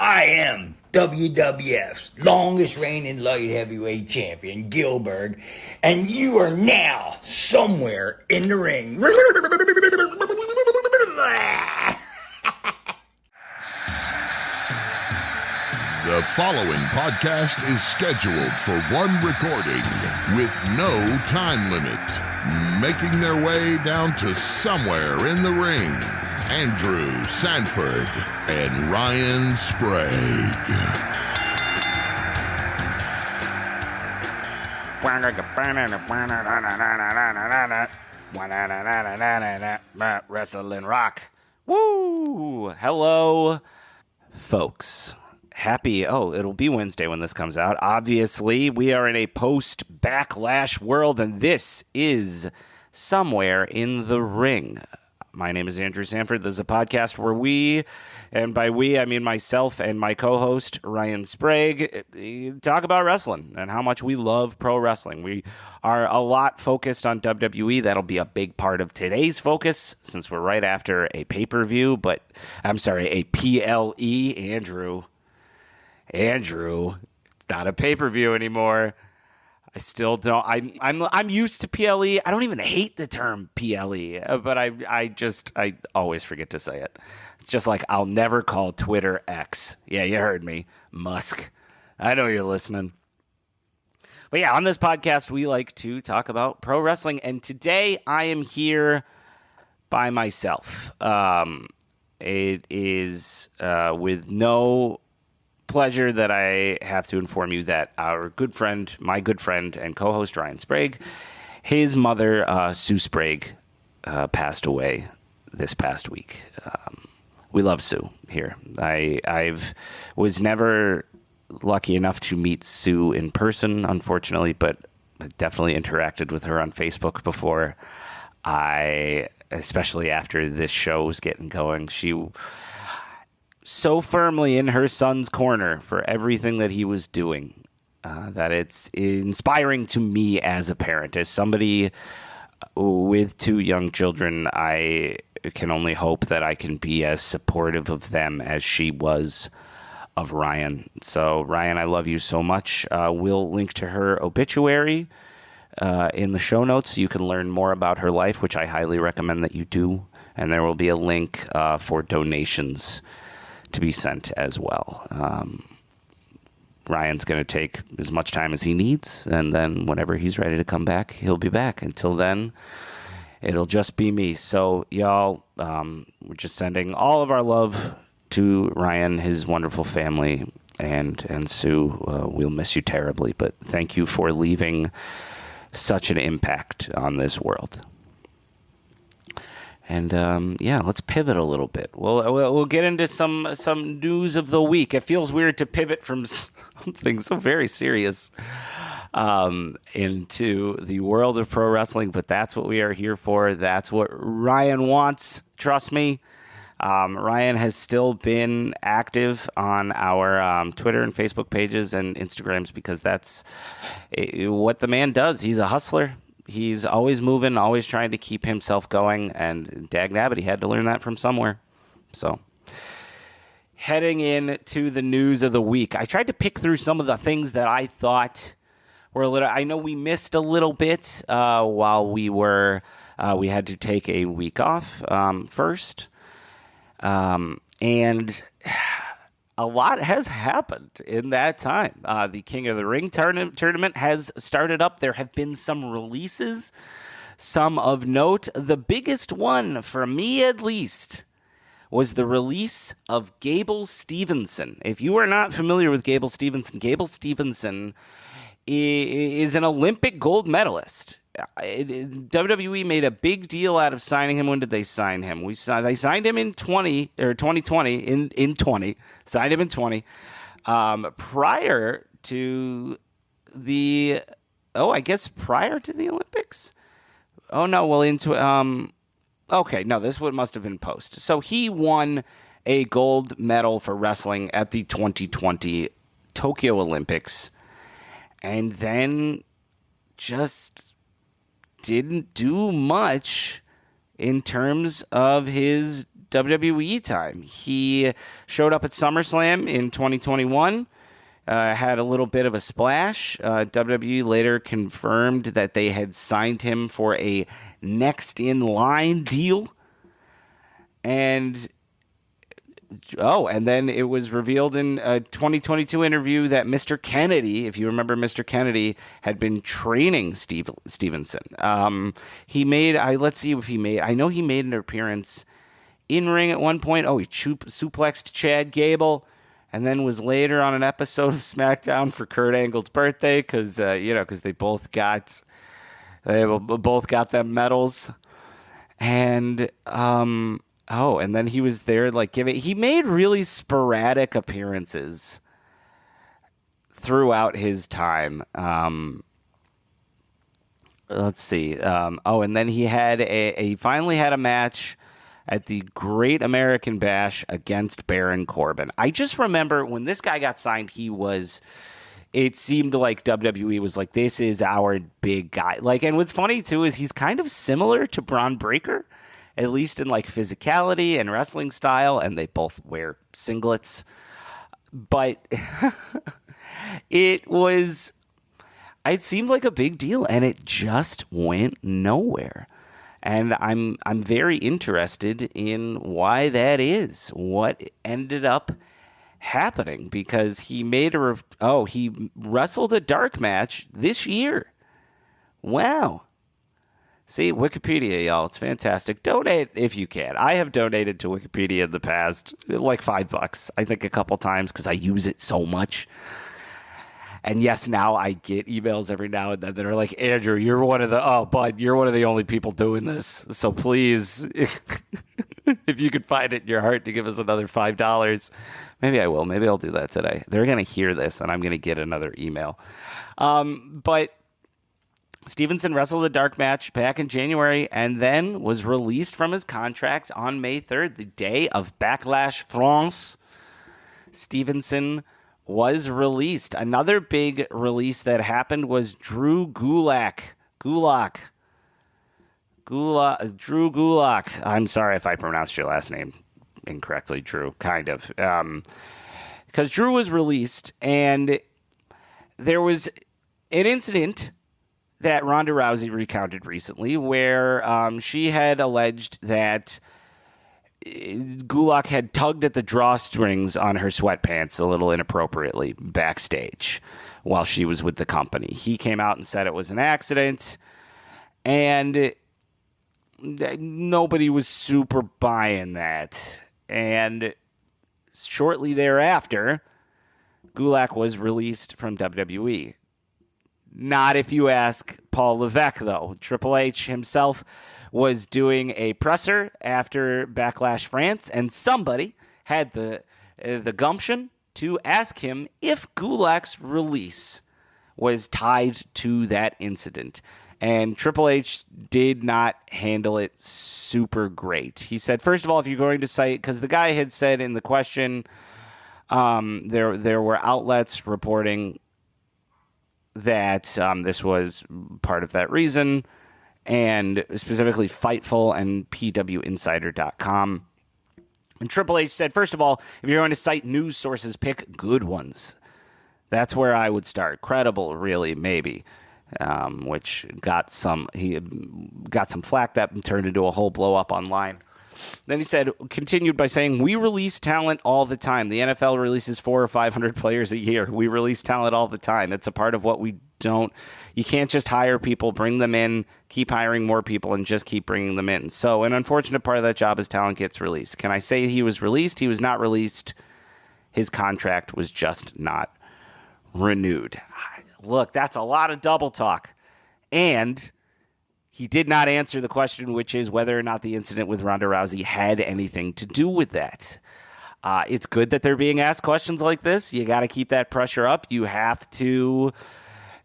I am WWF's longest reigning light heavyweight champion, Gilbert, and you are now somewhere in the ring. The following podcast is scheduled for one recording with no time limit. Making their way down to somewhere in the ring, Andrew Sanford and Ryan Sprague. Wrestling rock. Woo! Hello, folks. It'll be Wednesday when this comes out. Obviously, we are in a post-Backlash world, and this is Somewhere in the Ring. My name is Andrew Sanford. This is a podcast where we, and by we, I mean myself and my co-host, Ryan Sprague, talk about wrestling and how much we love pro wrestling. We are a lot focused on WWE. That'll be a big part of today's focus, since we're right after a pay-per-view, a PLE, Andrew, it's not a pay-per-view anymore. I still don't. I'm used to PLE. I don't even hate the term PLE, but I always forget to say it. It's just like I'll never call Twitter X. Yeah, you heard me, Musk. I know you're listening. But yeah, on this podcast, we like to talk about pro wrestling, and today I am here by myself. It is with no pleasure that I have to inform you that my good friend and co-host Ryan Sprague, his mother Sue Sprague, passed away this past week. We love Sue here. I've was never lucky enough to meet Sue in person, unfortunately, but I definitely interacted with her on Facebook before. Especially after this show was getting going, she so firmly in her son's corner for everything that he was doing, that it's inspiring to me as a parent. As somebody with two young children, I can only hope that I can be as supportive of them as she was of Ryan. So, Ryan, I love you so much. We'll link to her obituary in the show notes so you can learn more about her life, which I highly recommend that you do. And there will be a link for donations to be sent as well. Ryan's going to take as much time as he needs, and then whenever he's ready to come back, he'll be back. Until then, it'll just be me. So, y'all, we're just sending all of our love to Ryan, his wonderful family, and Sue. We'll miss you terribly, but thank you for leaving such an impact on this world. And let's pivot a little bit. We'll get into some news of the week. It feels weird to pivot from something so very serious into the world of pro wrestling, but that's what we are here for. That's what Ryan wants. Trust me. Ryan has still been active on our Twitter and Facebook pages and Instagrams because that's what the man does. He's a hustler. He's always moving, always trying to keep himself going, and dagnabbit, he had to learn that from somewhere. So, heading into the news of the week, I tried to pick through some of the things that I thought were a little. I know we missed a little bit while we had to take a week off first, and a lot has happened in that time. The King of the Ring tournament has started up. There have been some releases, some of note. The biggest one, for me at least, was the release of Gable Stevenson. If you are not familiar with Gable Stevenson is an Olympic gold medalist. WWE made a big deal out of signing him. When did they sign him? They signed him in 2020. In 20, signed him in 20. Prior to the prior to the Olympics. Oh no, well this must have been post. So he won a gold medal for wrestling at the 2020 Tokyo Olympics, and then just didn't do much in terms of his WWE time. He showed up at SummerSlam in 2021, had a little bit of a splash. WWE later confirmed that they had signed him for a next in line deal. And then it was revealed in a 2022 interview that Mr. Kennedy, if you remember Mr. Kennedy, had been training Stevenson. He made, let's see if he made, I know he made an appearance in ring at one point. Oh, he suplexed Chad Gable, and then was later on an episode of SmackDown for Kurt Angle's birthday because they both got them medals. And and then he was there he made really sporadic appearances throughout his time. Let's see. And then he finally had a match at the Great American Bash against Baron Corbin. I just remember when this guy got signed, it seemed like WWE was like, this is our big guy. And what's funny too is he's kind of similar to Braun Breaker, at least in physicality and wrestling style, and they both wear singlets. But it seemed like a big deal, and it just went nowhere. And I'm very interested in why that is. What ended up happening? Because he he wrestled a dark match this year. Wow. See, Wikipedia, y'all. It's fantastic. Donate if you can. I have donated to Wikipedia in the past, $5, I think a couple times, because I use it so much. And yes, now I get emails every now and then that are like, Andrew, you're one of the only people doing this. So please, if you could find it in your heart to give us another $5, maybe I will. Maybe I'll do that today. They're going to hear this, and I'm going to get another email. But Stevenson wrestled a dark match back in January and then was released from his contract on May 3rd, the day of Backlash France. Stevenson was released. Another big release that happened was Drew Gulak. Drew Gulak. I'm sorry if I pronounced your last name incorrectly, Drew. Kind of. Because Drew was released, and there was an incident that Ronda Rousey recounted recently where she had alleged that Gulak had tugged at the drawstrings on her sweatpants a little inappropriately backstage while she was with the company. He came out and said it was an accident, and nobody was super buying that. And shortly thereafter, Gulak was released from WWE. Not if you ask Paul Levesque, though. Triple H himself was doing a presser after Backlash France, and somebody had the gumption to ask him if Gulak's release was tied to that incident. And Triple H did not handle it super great. He said, first of all, if you're going to cite, because the guy had said in the question, there were outlets reporting that this was part of that reason, and specifically Fightful and PWInsider.com. And Triple H said, first of all, if you're going to cite news sources, pick good ones. That's where I would start. Credible, really, maybe. Which he got some flack that turned into a whole blow up online. Then he continued by saying, we release talent all the time. The NFL releases 400 or 500 players a year. We release talent all the time. It's a part of what we don't. You can't just hire people, bring them in, keep hiring more people, and just keep bringing them in. So an unfortunate part of that job is talent gets released. Can I say he was released? He was not released. His contract was just not renewed. Look, that's a lot of double talk. And he did not answer the question, which is whether or not the incident with Ronda Rousey had anything to do with that. It's good that they're being asked questions like this. You got to keep that pressure up. You have to.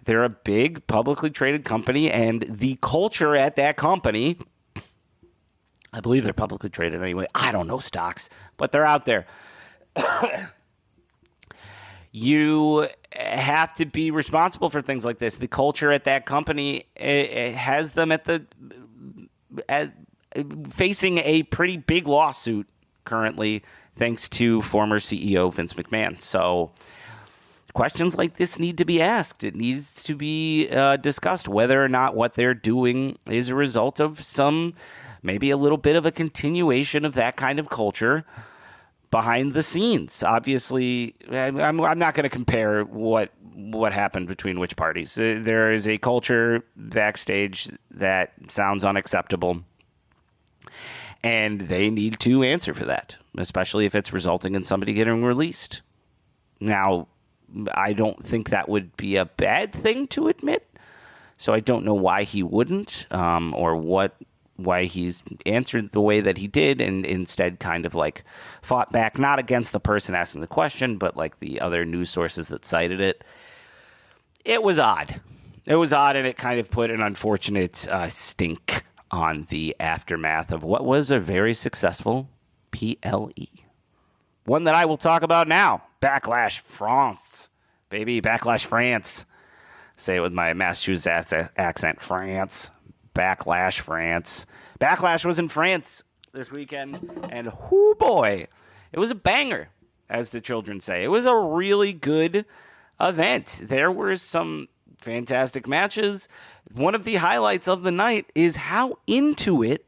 They're a big publicly traded company, and the culture at that company, I believe they're publicly traded anyway. I don't know stocks, but they're out there. You have to be responsible for things like this. The culture at that company it has them facing a pretty big lawsuit currently, thanks to former CEO Vince McMahon. So questions like this need to be asked. It needs to be discussed whether or not what they're doing is a result of maybe a little bit of a continuation of that kind of culture behind the scenes. Obviously, I'm not going to compare what happened between which parties. There is a culture backstage that sounds unacceptable, and they need to answer for that, especially if it's resulting in somebody getting released. Now, I don't think that would be a bad thing to admit, so I don't know why he wouldn't, or why he's answered the way that he did, and instead kind of like fought back, not against the person asking the question, but like the other news sources that cited it. It was odd. And it kind of put an unfortunate stink on the aftermath of what was a very successful PLE. One that I will talk about now. Backlash France. Baby, Backlash France. Say it with my Massachusetts accent. France. Backlash France. Backlash was in France this weekend, and whoo boy, it was a banger, as the children say. It was a really good event. There were some fantastic matches. One of the highlights of the night is how into it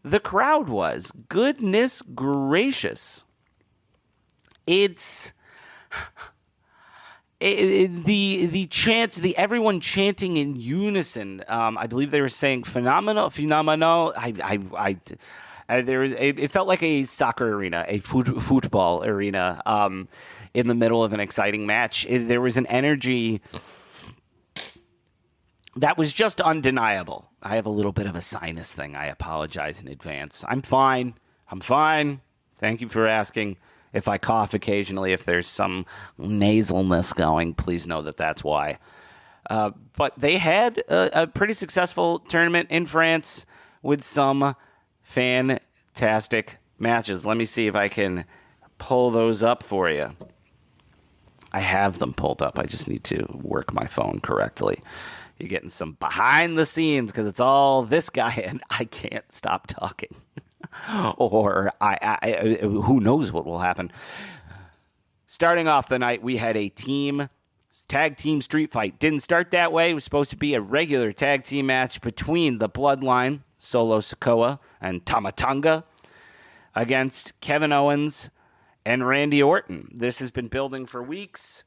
the crowd was. Goodness gracious. It's the chants, everyone chanting in unison. I believe they were saying phenomenal. It felt like a soccer arena, a football arena, in the middle of an exciting match. There was an energy that was just undeniable. I have a little bit of a sinus thing. I apologize in advance. I'm fine. Thank you for asking. If I cough occasionally, if there's some nasalness going, please know that that's why. But they had a pretty successful tournament in France with some fantastic matches. Let me see if I can pull those up for you. I have them pulled up. I just need to work my phone correctly. You're getting some behind the scenes because it's all this guy, and I can't stop talking. Or who knows what will happen. Starting off the night, we had a tag team street fight. Didn't start that way. It was supposed to be a regular tag team match between the Bloodline, Solo Sikoa and Tama Tonga, against Kevin Owens and Randy Orton. This has been building for weeks,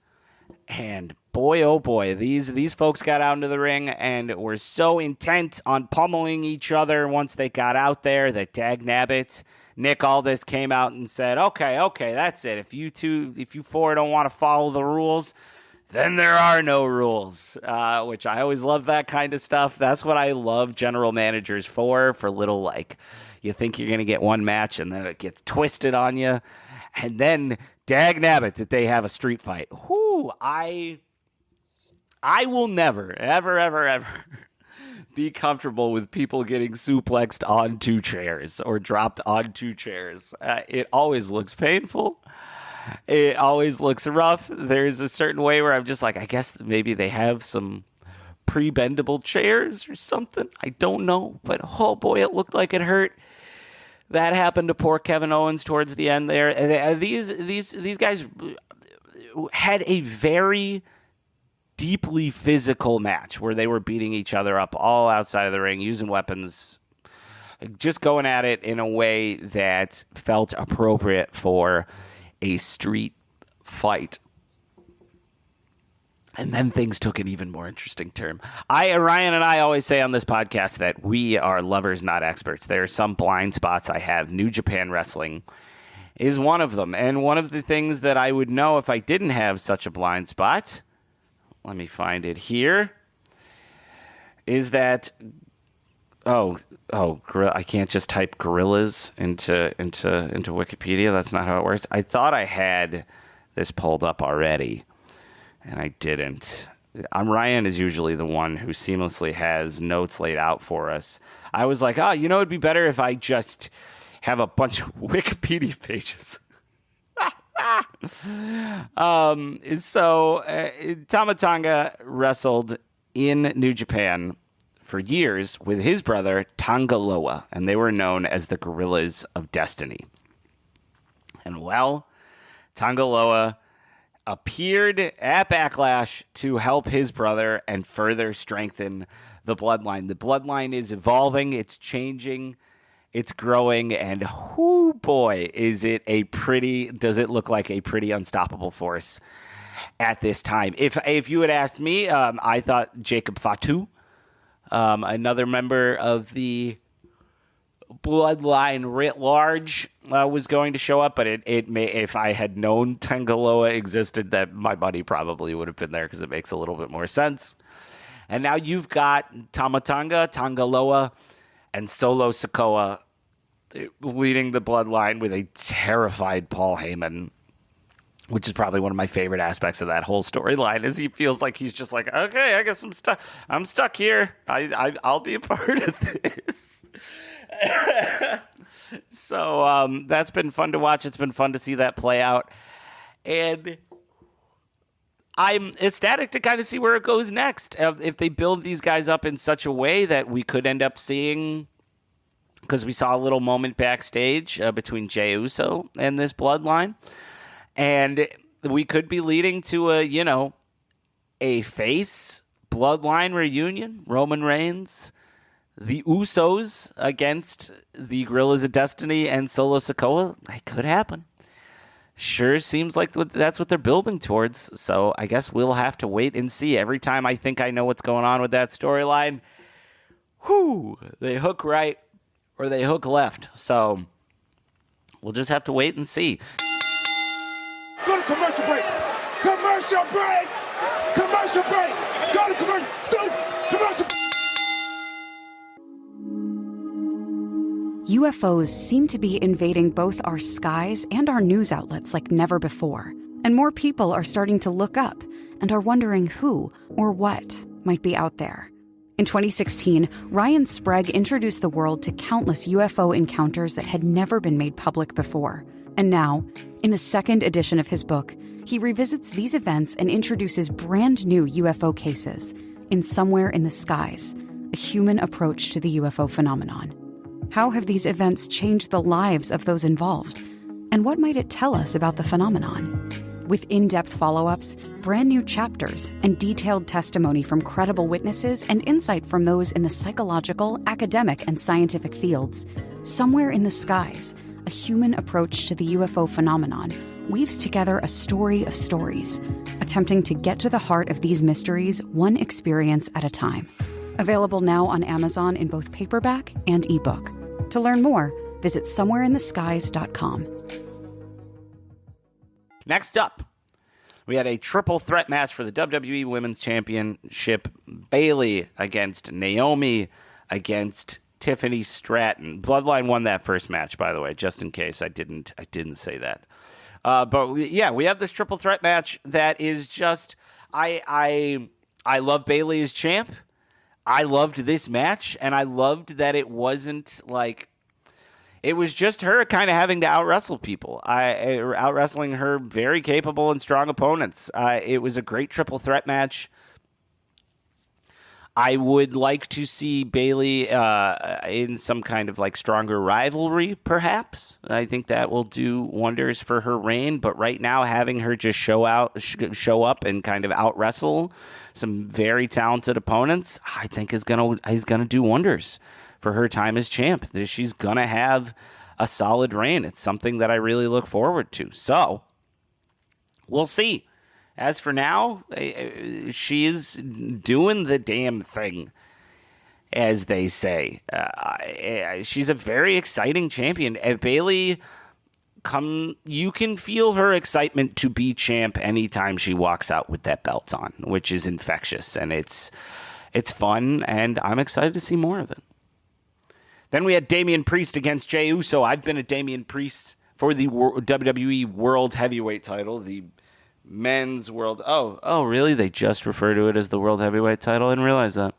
and boy, oh boy, these folks got out into the ring and were so intent on pummeling each other once they got out there that dagnabbit, Nick Aldis came out and said, okay, that's it. If you four don't want to follow the rules, then there are no rules, which I always love that kind of stuff. That's what I love general managers for little, like, you think you're going to get one match and then it gets twisted on you. And then dagnabbit that they have a street fight. Whoo, I will never, ever be comfortable with people getting suplexed onto chairs or dropped onto chairs. It always looks painful. It always looks rough. There's a certain way where I'm just like, I guess maybe they have some pre-bendable chairs or something. I don't know. But oh boy, it looked like it hurt. That happened to poor Kevin Owens towards the end there. These guys had a very deeply physical match where they were beating each other up all outside of the ring, using weapons, just going at it in a way that felt appropriate for a street fight. And then things took an even more interesting turn. Ryan and I always say on this podcast that we are lovers, not experts. There are some blind spots I have. New Japan Wrestling is one of them. And one of the things that I would know if I didn't have such a blind spot, let me find it here, is that, I can't just type gorillas into Wikipedia. That's not how it works. I thought I had this pulled up already, and I didn't. Ryan is usually the one who seamlessly has notes laid out for us. I was like, it'd be better if I just have a bunch of Wikipedia pages. Tama Tonga wrestled in New Japan for years with his brother Tanga Loa, and they were known as the Gorillas of Destiny. And well, Tanga Loa appeared at Backlash to help his brother and further strengthen the Bloodline. The Bloodline is evolving, it's changing, it's growing, and whoo boy, does it look like a pretty unstoppable force at this time. If you had asked me, I thought Jacob Fatu, another member of the Bloodline writ large, was going to show up, but it may, if I had known Tangaloa existed, that my buddy probably would have been there because it makes a little bit more sense. And now you've got Tamatanga, Tangaloa, and Solo Sikoa leading the Bloodline with a terrified Paul Heyman, which is probably one of my favorite aspects of that whole storyline, is he feels like he's just like, okay, I guess I'm stuck here. I'll be a part of this. So that's been fun to watch. It's been fun to see that play out. And I'm ecstatic to kind of see where it goes next. If they build these guys up in such a way that we could end up seeing, because we saw a little moment backstage between Jey Uso and this Bloodline, and we could be leading to a face Bloodline reunion, Roman Reigns, the Usos against the Guerrillas of Destiny and Solo Sikoa. It could happen. Sure seems like that's what they're building towards. So I guess we'll have to wait and see. Every time I think I know what's going on with that storyline, they hook right or they hook left. So we'll just have to wait and see. Go to commercial break. Commercial break. Commercial break. Go to commercial. Commercial. UFOs seem to be invading both our skies and our news outlets like never before. And more people are starting to look up and are wondering who or what might be out there. In 2016, Ryan Sprague introduced the world to countless UFO encounters that had never been made public before. And now, in the second edition of his book, he revisits these events and introduces brand new UFO cases in Somewhere in the Skies, a human approach to the UFO phenomenon. How have these events changed the lives of those involved? And what might it tell us about the phenomenon? With in-depth follow-ups, brand new chapters, and detailed testimony from credible witnesses and insight from those in the psychological, academic, and scientific fields, Somewhere in the Skies, a human approach to the UFO phenomenon, weaves together a story of stories, attempting to get to the heart of these mysteries one experience at a time. Available now on Amazon in both paperback and ebook. To learn more, visit somewhereintheskies.com. Next up, we had a triple threat match for the WWE Women's Championship. Bayley against Naomi against Tiffany Stratton. Bloodline won that first match, by the way, just in case I didn't say that. But we have this triple threat match that is just I love Bayley as champ. I loved this match, and I loved that it wasn't like it was just her kind of having to out-wrestle people. Out-wrestling her very capable and strong opponents. It was a great triple threat match. I would like to see Bayley in some kind of like stronger rivalry, perhaps. I think that will do wonders for her reign. But right now, having her just show up and kind of out-wrestle some very talented opponents, I think is gonna do wonders for her time as champ. She's gonna have a solid reign. It's something that I really look forward to. So we'll see. As for now, she is doing the damn thing, as they say. She's a very exciting champion. Bayley, you can feel her excitement to be champ anytime she walks out with that belt on, which is infectious, and it's fun, and I'm excited to see more of it. Then we had Damian Priest against Jey Uso. I've been a Damian Priest for the WWE World Heavyweight title, the men's world. Oh, really? They just refer to it as the World Heavyweight title? I didn't realize that.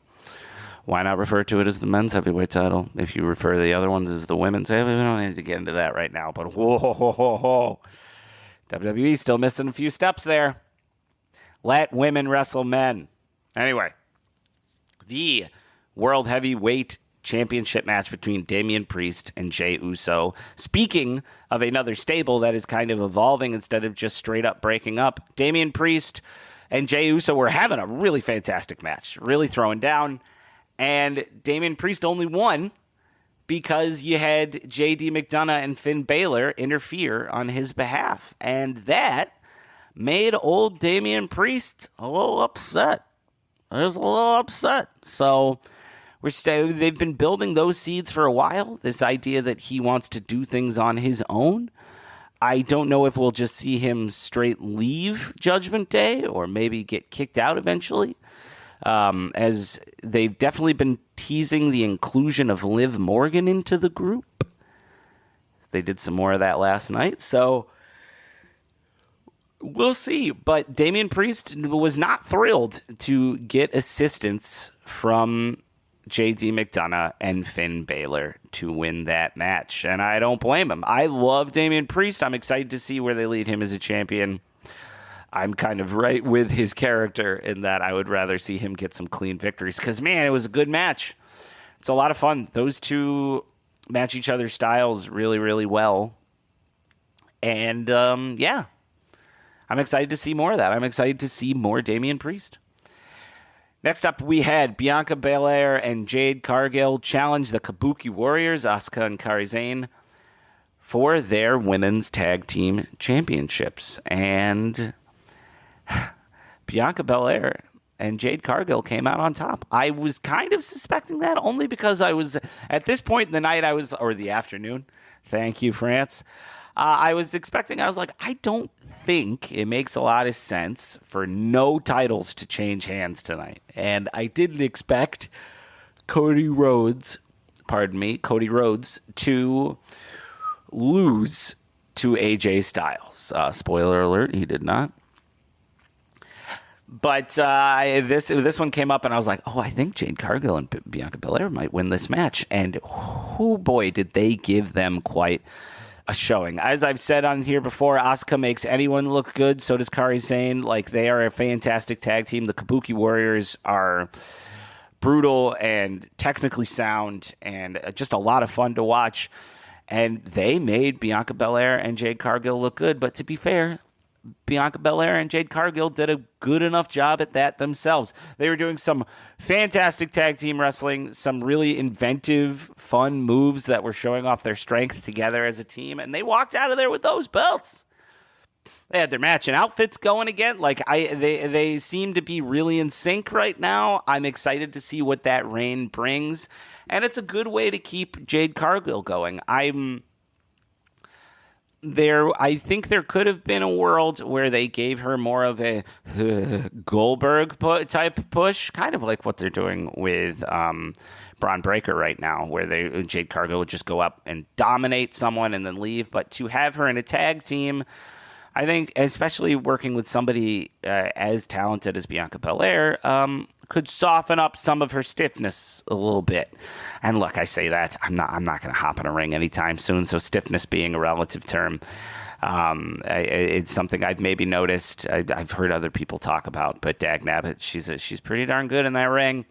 Why not refer to it as the men's heavyweight title if you refer to the other ones as the women's? We don't need to get into that right now, but whoa. WWE still missing a few steps there. Let women wrestle men. Anyway, the World Heavyweight championship match between Damian Priest and Jey Uso. Speaking of another stable that is kind of evolving instead of just straight up breaking up, Damian Priest and Jey Uso were having a really fantastic match, really throwing down. And Damian Priest only won because you had J.D. McDonough and Finn Balor interfere on his behalf. And that made old Damian Priest a little upset. So they've been building those seeds for a while, this idea that he wants to do things on his own. I don't know if we'll just see him straight leave Judgment Day or maybe get kicked out eventually, as they've definitely been teasing the inclusion of Liv Morgan into the group. They did some more of that last night, so we'll see. But Damian Priest was not thrilled to get assistance from J.D. McDonough and Finn Balor to win that match. And I don't blame him. I love Damian Priest. I'm excited to see where they lead him as a champion. I'm kind of right with his character in that I would rather see him get some clean victories because, man, it was a good match. It's a lot of fun. Those two match each other's styles really, really well. And, yeah, I'm excited to see more of that. I'm excited to see more Damian Priest. Next up, we had Bianca Belair and Jade Cargill challenge the Kabuki Warriors, Asuka and Kairi Sane, for their women's tag team championships. And Bianca Belair and Jade Cargill came out on top. I was kind of suspecting that only because I was, at this point in the night, or the afternoon, thank you, France, I was like, I don't think it makes a lot of sense for no titles to change hands tonight. And I didn't expect Cody Rhodes to lose to AJ Styles. Spoiler alert, he did not. But this one came up, and I was like, oh, I think Jade Cargill and Bianca Belair might win this match. And, oh boy, did they give them quite a showing. As I've said on here before, Asuka makes anyone look good. So does Kairi Sane. Like, they are a fantastic tag team. The Kabuki Warriors are brutal and technically sound and just a lot of fun to watch. And they made Bianca Belair and Jade Cargill look good. But to be fair, Bianca Belair and Jade Cargill did a good enough job at that themselves. They were doing some fantastic tag team wrestling, some really inventive, fun moves that were showing off their strength together as a team, and they walked out of there with those belts. They had their matching outfits going again. Like they seem to be really in sync right now. I'm excited to see what that reign brings, and it's a good way to keep Jade Cargill going. I think there could have been a world where they gave her more of a Goldberg type push, kind of like what they're doing with Braun Breaker right now, where Jade Cargill would just go up and dominate someone and then leave. But to have her in a tag team, I think, especially working with somebody as talented as Bianca Belair, could soften up some of her stiffness a little bit. And look, I say that I'm not going to hop in a ring anytime soon. So stiffness being a relative term, it's something I've maybe noticed. I've heard other people talk about, but dagnabbit, she's pretty darn good in that ring.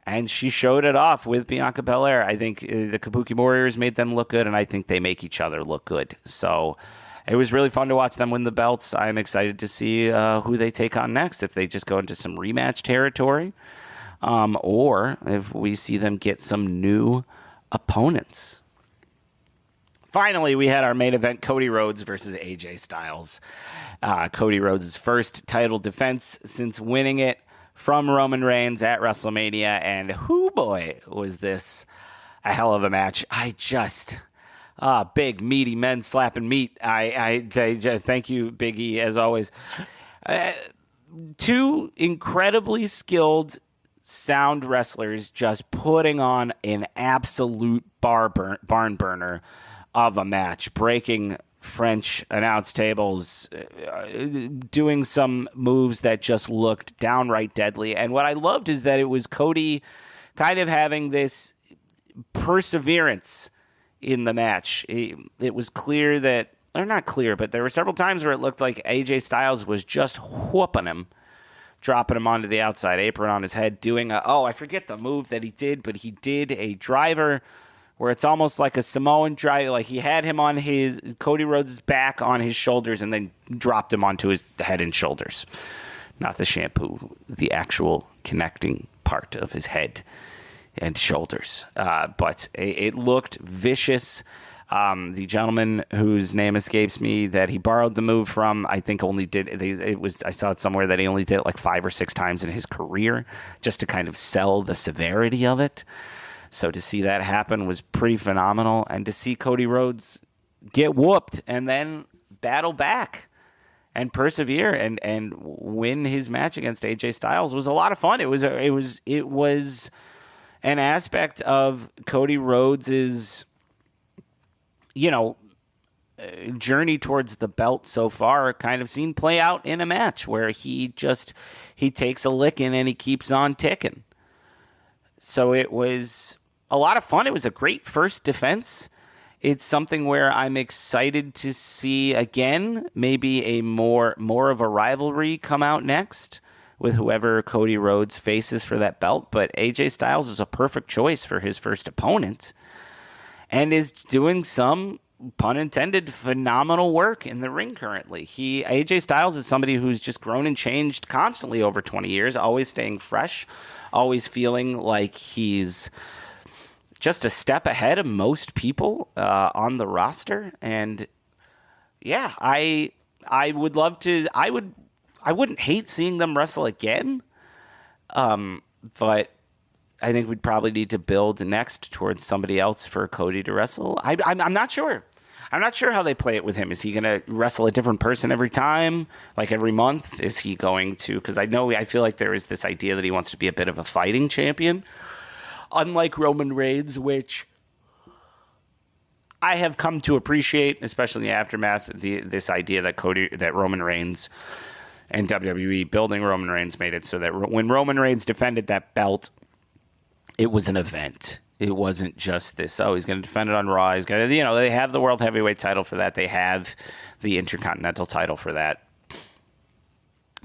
And she showed it off with Bianca Belair. I think the Kabuki Warriors made them look good, and I think they make each other look good. So it was really fun to watch them win the belts. I'm excited to see who they take on next, if they just go into some rematch territory, or if we see them get some new opponents. Finally, we had our main event, Cody Rhodes versus AJ Styles. Cody Rhodes' first title defense since winning it from Roman Reigns at WrestleMania, and whoo boy, was this a hell of a match. Big, meaty men slapping meat. They just, thank you, Big E, as always. Two incredibly skilled, sound wrestlers just putting on an absolute barn burner of a match, breaking French announce tables, doing some moves that just looked downright deadly. And what I loved is that it was Cody kind of having this perseverance in the match. It was clear that, or not clear, but there were several times where it looked like AJ Styles was just whooping him, dropping him onto the outside apron on his head, doing I forget the move that he did, but he did a driver where it's almost like a Samoan drive. Like he had him on Cody Rhodes' back on his shoulders and then dropped him onto his head and shoulders. Not the shampoo, the actual connecting part of his head and shoulders. But it looked vicious. The gentleman whose name escapes me that he borrowed the move from, I think only did I saw it somewhere that he only did it like 5 or 6 times in his career just to kind of sell the severity of it. So to see that happen was pretty phenomenal, and to see Cody Rhodes get whooped and then battle back and persevere and win his match against AJ Styles was a lot of fun. It was an aspect of Cody Rhodes's journey towards the belt so far kind of seen play out in a match where he takes a licking and he keeps on ticking. So it was a lot of fun. It was a great first defense. It's something where I'm excited to see again, maybe a more of a rivalry come out next with whoever Cody Rhodes faces for that belt. But AJ Styles is a perfect choice for his first opponent and is doing some, pun intended, phenomenal work in the ring currently. AJ Styles is somebody who's just grown and changed constantly over 20 years, always staying fresh, always feeling like he's just a step ahead of most people on the roster. And yeah, I would love to. I wouldn't hate seeing them wrestle again. But I think we'd probably need to build next towards somebody else for Cody to wrestle. I'm not sure. I'm not sure how they play it with him. Is he going to wrestle a different person every time, like every month? Is he going to? Because I feel like there is this idea that he wants to be a bit of a fighting champion. Unlike Roman Reigns, which I have come to appreciate, especially in the aftermath, this idea that Roman Reigns and WWE building Roman Reigns made it so that when Roman Reigns defended that belt, it was an event. It wasn't just this, he's going to defend it on Raw. He's going to, they have the World Heavyweight title for that. They have the Intercontinental title for that.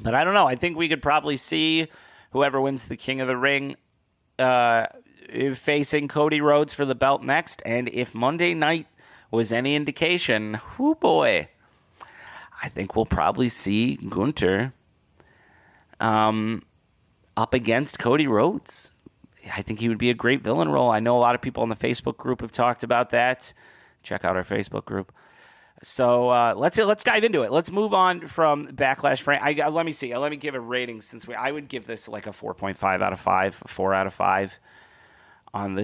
But I don't know. I think we could probably see whoever wins the King of the Ring facing Cody Rhodes for the belt next. And if Monday night was any indication, oh boy, I think we'll probably see Gunther up against Cody Rhodes. I think he would be a great villain role. I know a lot of people on the Facebook group have talked about that. Check out our Facebook group. So let's dive into it. Let's move on from Backlash. Let me see. Let me give a rating I would give this like a 4.5 out of 5, a 4 out of 5 on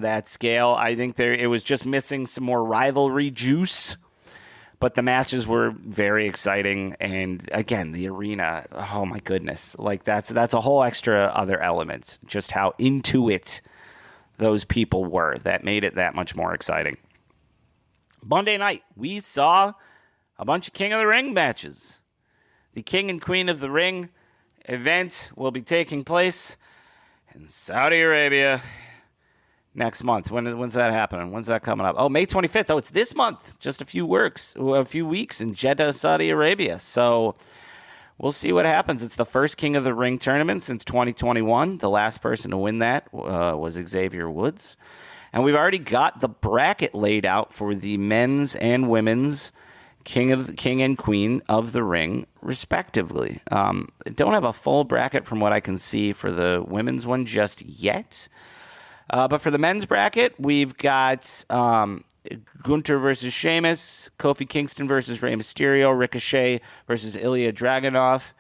that scale. I think it was just missing some more rivalry juice, but the matches were very exciting. And again, the arena, oh my goodness, like that's a whole extra other element. Just how into it those people were that made it that much more exciting. Monday night, we saw a bunch of King of the Ring matches. The King and Queen of the Ring event will be taking place in Saudi Arabia next month. When's that happening? When's that coming up? Oh, May 25th. Oh, it's this month. Just a few weeks in Jeddah, Saudi Arabia. So we'll see what happens. It's the first King of the Ring tournament since 2021. The last person to win that was Xavier Woods. And we've already got the bracket laid out for the men's and women's King and Queen of the Ring, respectively. Don't have a full bracket from what I can see for the women's one just yet. But for the men's bracket, we've got Gunther versus Sheamus, Kofi Kingston versus Rey Mysterio, Ricochet versus Ilya Dragunov,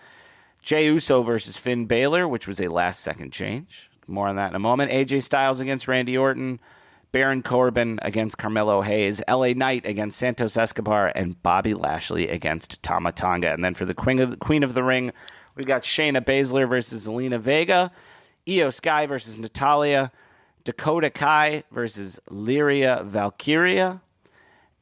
Jey Uso versus Finn Balor, which was a last-second change. More on that in a moment. AJ Styles against Randy Orton, Baron Corbin against Carmelo Hayes, LA Knight against Santos Escobar, and Bobby Lashley against Tama Tonga. And then for the Queen of the Ring, we've got Shayna Baszler versus Zelina Vega, Io Sky versus Natalya, Dakota Kai versus Lyria Valkyria,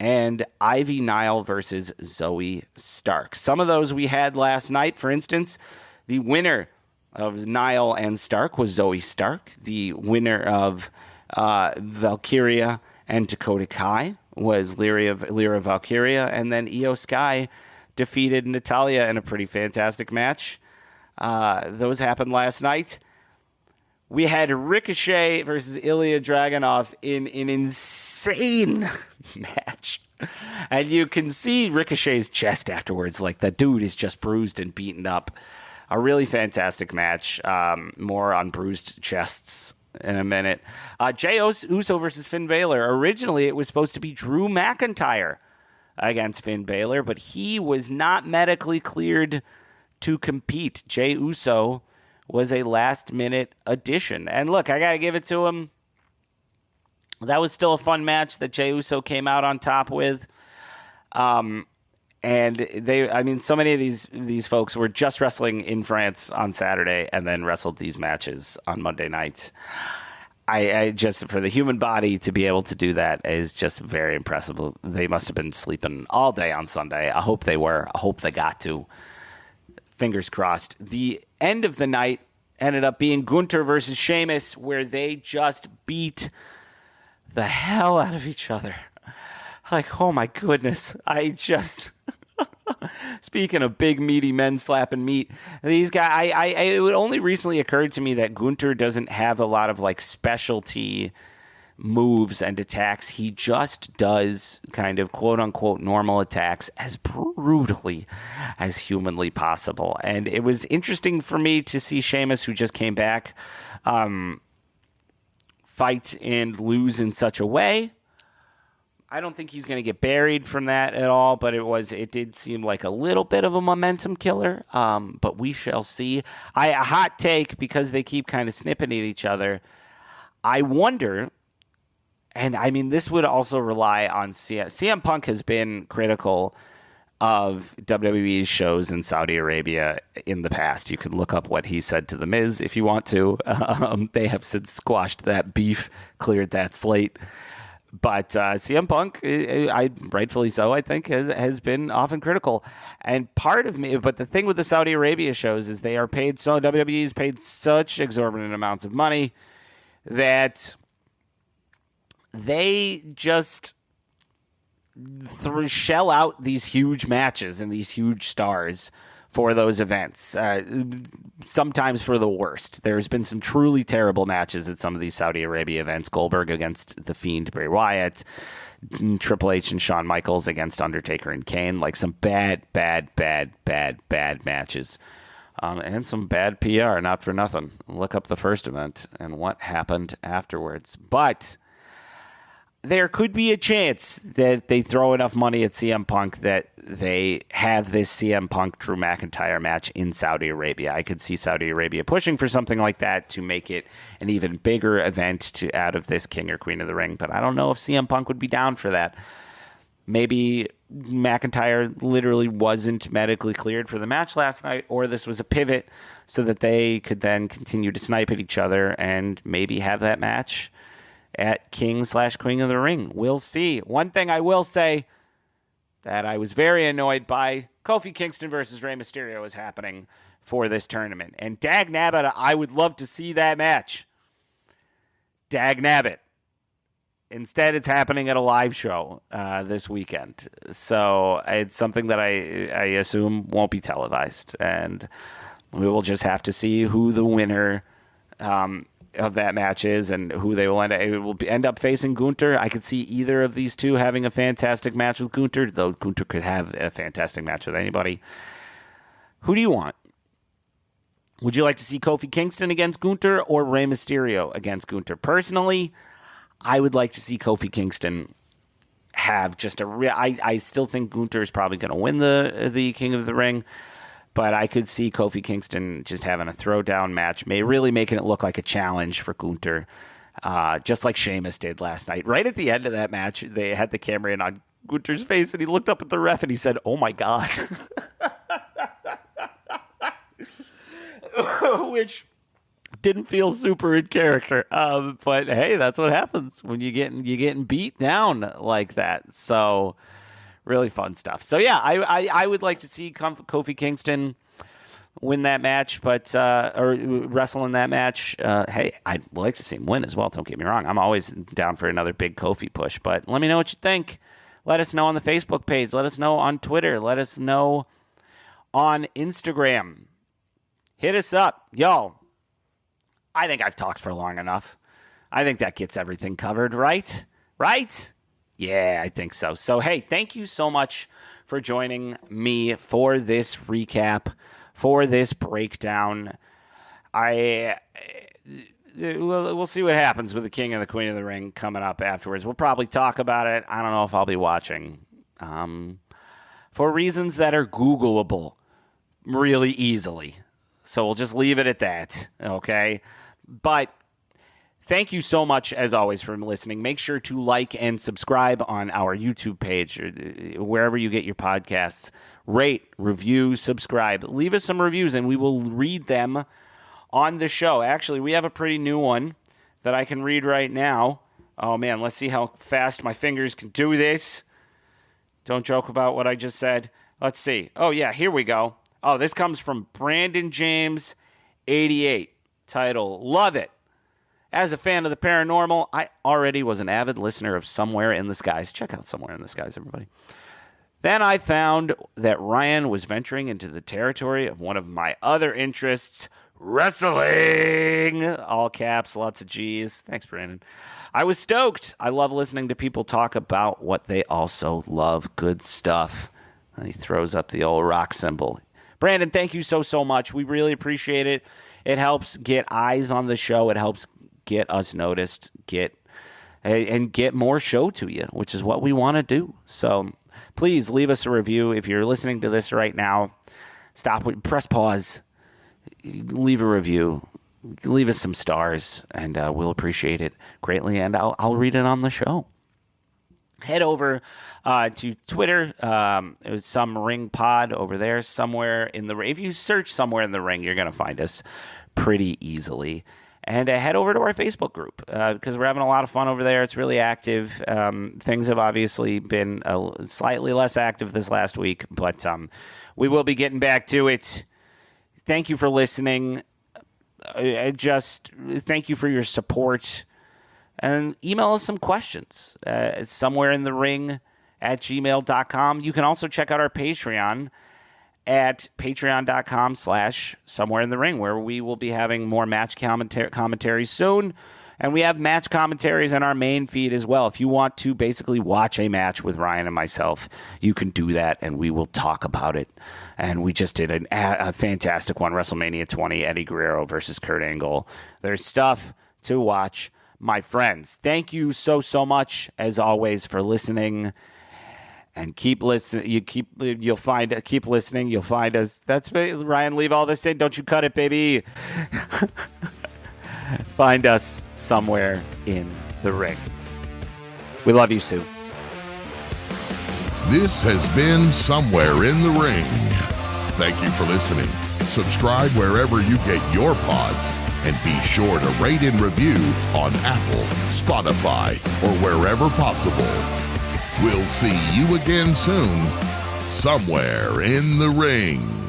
and Ivy Nile versus Zoe Stark. Some of those we had last night. For instance, the winner of Nile and Stark was Zoe Stark. The winner of Valkyria and Dakota Kai was Lyra Valkyria. And then Io Sky defeated Natalya in a pretty fantastic match. Those happened last night. We had Ricochet versus Ilya Dragunov in an insane match. And you can see Ricochet's chest afterwards. Like, the dude is just bruised and beaten up. A really fantastic match. More on bruised chests in a minute. Jey Uso versus Finn Balor. Originally, it was supposed to be Drew McIntyre against Finn Balor, but he was not medically cleared to compete. Jey Uso was a last-minute addition. And look, I got to give it to him. That was still a fun match that Jey Uso came out on top with. And so many of these folks were just wrestling in France on Saturday and then wrestled these matches on Monday night. I just, for the human body to be able to do that is just very impressive. They must have been sleeping all day on Sunday. I hope they were. I hope they got to. Fingers crossed. The end of the night ended up being Gunther versus Sheamus, where they just beat the hell out of each other. Like, oh my goodness. I just... Speaking of big, meaty men slapping meat, these guys, it only recently occurred to me that Gunther doesn't have a lot of, like, specialty moves and attacks. He just does kind of quote-unquote normal attacks as brutally as humanly possible. And it was interesting for me to see Sheamus, who just came back, fight and lose in such a way. I don't think he's going to get buried from that at all, but it did seem like a little bit of a momentum killer. But we shall see. A hot take, because they keep kind of snipping at each other. I wonder, and I mean, this would also rely on CM Punk has been critical of WWE's shows in Saudi Arabia in the past. You can look up what he said to The Miz if you want to. They have since squashed that beef, cleared that slate. But CM Punk, rightfully so, I think, has been often critical. And part of me, but the thing with the Saudi Arabia shows is they are paid, so WWE is paid such exorbitant amounts of money that they just shell out these huge matches and these huge stars for those events, sometimes for the worst. There's been some truly terrible matches at some of these Saudi Arabia events. Goldberg against The Fiend, Bray Wyatt, Triple H and Shawn Michaels against Undertaker and Kane. Like, some bad matches. And some bad PR, not for nothing. Look up the first event and what happened afterwards. But there could be a chance that they throw enough money at CM Punk that they have this CM Punk Drew McIntyre match in Saudi Arabia. I could see Saudi Arabia pushing for something like that to make it an even bigger event out of this King or Queen of the Ring. But I don't know if CM Punk would be down for that. Maybe McIntyre literally wasn't medically cleared for the match last night, or this was a pivot so that they could then continue to snipe at each other and maybe have that match at King/Queen of the Ring. We'll see. One thing I will say that I was very annoyed by, Kofi Kingston versus Rey Mysterio is happening for this tournament. And dag nabbit, I would love to see that match. Dag nabbit. Instead, it's happening at a live show this weekend. So it's something that I assume won't be televised. And we will just have to see who the winner of that match is and who they will end up facing Gunther. I could see either of these two having a fantastic match with Gunther, though Gunther could have a fantastic match with anybody. Who do you want? Would you like to see Kofi Kingston against Gunther or Rey Mysterio against Gunther? Personally, I would like to see Kofi Kingston have just I still think Gunther is probably going to win the King of the Ring, but I could see Kofi Kingston just having a throwdown match, really making it look like a challenge for Gunther, just like Sheamus did last night. Right at the end of that match, they had the camera in on Gunther's face, and he looked up at the ref and he said, "Oh my God." Which didn't feel super in character. But hey, that's what happens when you're getting beat down like that. So really fun stuff. So yeah, I would like to see Kofi Kingston win that match, but or wrestle in that match. Hey, I'd like to see him win as well. Don't get me wrong. I'm always down for another big Kofi push, but let me know what you think. Let us know on the Facebook page. Let us know on Twitter. Let us know on Instagram. hit us up. Yo, I think I've talked for long enough. I think that gets everything covered, right? Right? Yeah, I think so. So, hey, thank you so much for joining me for this recap, for this breakdown. We'll see what happens with the King and the Queen of the Ring coming up afterwards. We'll probably talk about it. I don't know if I'll be watching for reasons that are Googleable really easily. So we'll just leave it at that, okay? But thank you so much, as always, for listening. Make sure to like and subscribe on our YouTube page or wherever you get your podcasts. Rate, review, subscribe. Leave us some reviews, and we will read them on the show. Actually, we have a pretty new one that I can read right now. Oh, man, let's see how fast my fingers can do this. Don't joke about what I just said. Let's see. Oh, yeah, here we go. Oh, this comes from Brandon James, 88. Title, Love It. As a fan of the paranormal, I already was an avid listener of Somewhere in the Skies. Check out Somewhere in the Skies, everybody. Then I found that Ryan was venturing into the territory of one of my other interests, wrestling. All caps, lots of G's. Thanks, Brandon. I was stoked. I love listening to people talk about what they also love. Good stuff. And he throws up the old rock symbol. Brandon, thank you so much. We really appreciate it. It helps get eyes on the show. It helps get us noticed, get more show to you, which is what we want to do. So please leave us a review. If you're listening to this right now, stop, press pause, leave a review, leave us some stars, and we'll appreciate it greatly, and I'll read it on the show. Head over to Twitter. There's some Ring Pod over there somewhere in the ring. If you search Somewhere in the Ring, you're going to find us pretty easily. And head over to our Facebook group because we're having a lot of fun over there. It's really active. Things have obviously been slightly less active this last week, but we will be getting back to it. Thank you for listening. Thank you for your support. And email us some questions. somewhereinthering@gmail.com. You can also check out our Patreon at patreon.com/somewhereinthering, where we will be having more match commentary soon. And we have match commentaries in our main feed as well. If you want to basically watch a match with Ryan and myself, you can do that, and we will talk about it. And we just did a fantastic one, WrestleMania 20, Eddie Guerrero versus Kurt Angle. There's stuff to watch, my friends. Thank you so much, as always, for listening. And keep listening. Keep listening. You'll find us. That's Ryan. Leave all this in. Don't you cut it, baby. Find us somewhere in the ring. We love you, Sue. This has been Somewhere in the Ring. Thank you for listening. Subscribe wherever you get your pods, and be sure to rate and review on Apple, Spotify, or wherever possible. We'll see you again soon, somewhere in the ring.